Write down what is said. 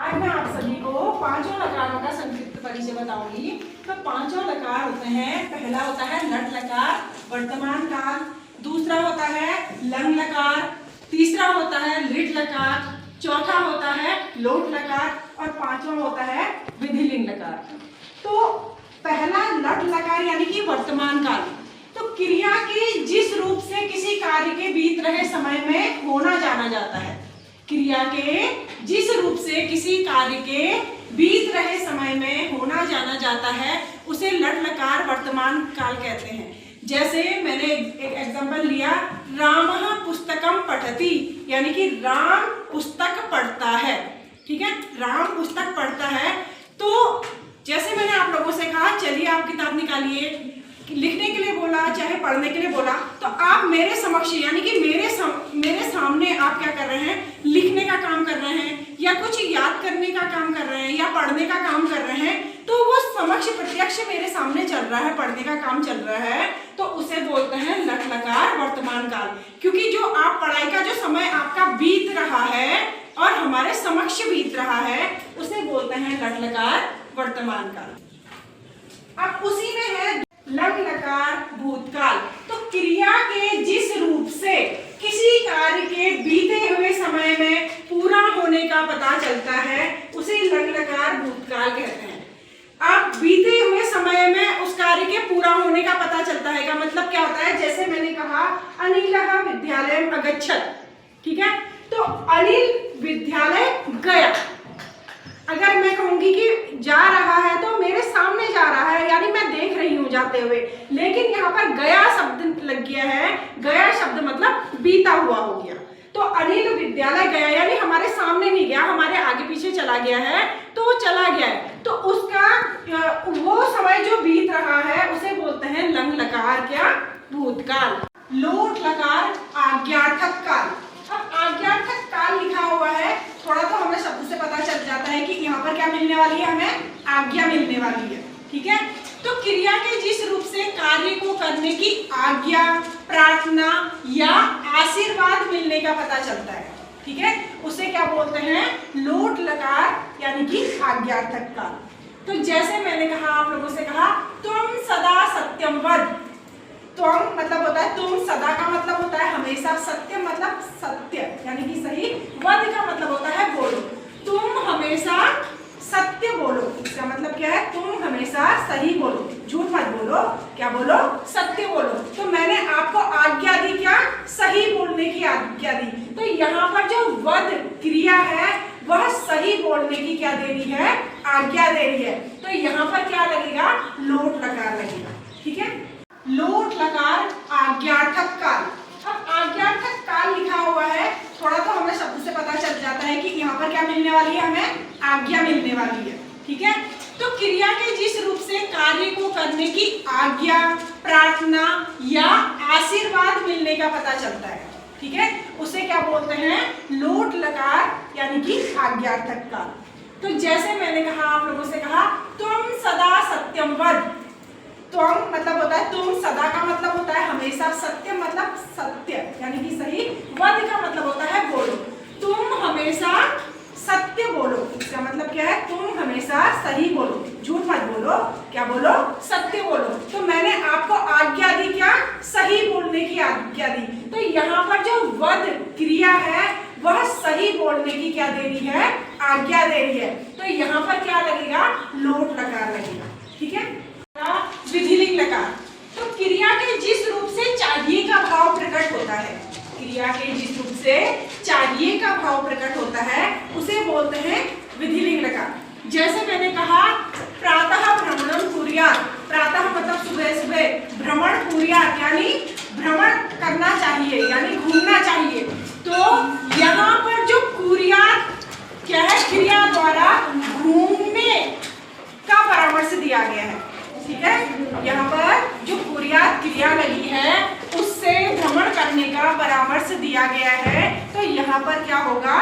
आज मैं आप सभी को पांचों लकारों का संक्षिप्त परिचय बताऊंगी। तो पांचों लकार होते हैं, पहला होता है लट लकार वर्तमान काल, दूसरा होता है लंग लकार, तीसरा होता है लिट लकार, चौथा होता है लोट लकार और पांचवा होता है विधिलिंग लकार। तो पहला लट लकार यानी कि वर्तमान काल, तो क्रिया के जिस रूप से किसी कार्य के बीत रहे समय में होना जाना जाता है। क्रिया के जिस रूप से किसी कार्य के बीत रहे समय में होना जाना जाता है उसे लट लकार वर्तमान काल कहते हैं। जैसे मैंने एक एग्जांपल लिया, रामः पुस्तकम पठति, यानी कि राम पुस्तक पढ़ता है। ठीक है, राम पुस्तक पढ़ता है। तो जैसे मैंने आप लोगों से कहा चलिए आप किताब निकालिए, लिखने के लिए बोला चाहे पढ़ने के लिए बोला, तो आप मेरे समक्ष यानी कि मेरे सामने आप क्या कर रहे हैं, लिखने का काम कर रहे हैं या कुछ याद करने का काम कर रहे हैं या पढ़ने का काम कर रहे हैं, तो वो समक्ष प्रत्यक्ष मेरे सामने चल रहा है, पढ़ने का काम चल रहा है, तो उसे बोलते हैं लट लकार वर्तमान काल। क्योंकि जो आप पढ़ाई का जो समय आपका बीत रहा है और हमारे समक्ष बीत रहा है उसे बोलते हैं लट लकार वर्तमान काल। अब उसी में है लंग लकार भूतकाल। तो क्रिया के जिस रूप से किसी कार्य के बीते हुए समय में पूरा होने का पता चलता है उसे लंग लकार भूतकाल कहते हैं। अब बीते हुए समय में उस कार्य के पूरा होने का पता चलता है का मतलब क्या होता है, जैसे मैंने कहा अनिलः विद्यालयम अगच्छत्। ठीक है, तो अनिल विद्यालय गया। अगर मैं कहूंगी कि जा रहा है तो मेरे सामने जा रहा है, यानी मैं देख रही हूं जाते हुए, लेकिन यहाँ पर गया शब्द लग गया है। गया शब्द मतलब बीता हुआ हो गया। तो अनिल विद्यालय गया यानी हमारे सामने नहीं गया, हमारे आगे पीछे चला गया है, तो वो चला गया है। तो उसका वो समय जो बीत रहा है उसे बोलते हैं लंग लकार क्या भूतकाल। लोट लकार आज्ञार्थक काल। अब आज्ञार्थक काल लिखा हुआ है, थोड़ा तो हमें शब्द से पता चल जाता है कि यहाँ पर क्या मिलने वाली है, हमें आज्ञा मिलने वाली है। ठीक है, तो क्रिया के जिस रूप से कार्य को करने की आज्ञा, प्रार्थना या आशीर्वाद मिलने का पता चलता है, ठीक है, उसे क्या बोलते हैं लोट लकार यानी कि आज्ञार्थक काल। तो जैसे मैंने कहा आप लोगों से कहा तुम सदा सत्यम वद। तुम मतलब होता है तुम, सदा का मतलब होता है हमेशा, सत्य मतलब सत्य यानी कि सही, वद का मतलब होता है बोलो। तुम हमेशा सत्य बोलो, इसका मतलब क्या है, तुम हमेशा सही बोलो, झूठ मत बोलो, क्या बोलो, सत्य बोलो। तो मैंने आपको आज्ञा दी, क्या सही बोलने की आज्ञा दी। तो यहाँ पर जो वद क्रिया है वह सही बोलने की क्या दे रही है, आज्ञा दे रही है। तो यहाँ पर क्या लगेगा, लोट लकार लगेगा। ठीक है, लोट लकार आज्ञार्थक काल। अब आज्ञार्थक काल लिखा हुआ है, थोड़ा तो हमें शब्द से पता चल जाता है कि यहाँ पर क्या मिलने वाली है, हमें आज्ञा मिलने वाली है। ठीक है, तो क्रिया के जिस रूप से कार्य को करने की आज्ञा, प्रार्थना या आशीर्वाद मिलने का पता चलता है, ठीक है, उसे क्या बोलते हैं लोट लकार यानी कि आज्ञार्थक काल। तो जैसे मैंने कहा आप लोगों से कहा तुम सदा सत्यम वद। तुम मतलब होता है तुम, सदा का मतलब होता है हमेशा, सत्य मतलब सत्य यानी कि सही, वद का मतलब होता है बोलो। तुम हमेशा सत्य बोलो, इसका मतलब क्या है, तुम हमेशा सही बोलो, झूठ मत बोलो, क्या बोलो, सत्य बोलो। तो मैंने आपको आज्ञा दी, क्या सही बोलने की आज्ञा दी। तो यहाँ पर जो वद क्रिया है वह सही बोलने की क्या दे रही है, आज्ञा दे रही है। तो यहाँ पर क्या लगेगा, लोट लकार लगेगा। ठीक है, विधिलिंग लकार। तो क्रिया के जिस रूप से चाहिए का भाव प्रकट होता है, क्रिया के जिस रूप से चाहिए का भाव प्रकट होता है उसे बोलते हैं विधिलिंग लकार। जैसे मैंने कहा प्रातः भ्रमणम कुर्यात्। प्रातः मतलब सुबह सुबह, भ्रमण कुर्यात् यानी भ्रमण करना चाहिए यानी घूमना चाहिए। तो यहाँ पर जो कुर्यात् क्या है, क्रिया द्वारा घूमने का परामर्श दिया गया है। ठीक है, यहाँ पर जो कुर्यात् क्रिया लगी है उससे भ्रमण करने का परामर्श दिया गया है। तो यहाँ पर क्या होगा,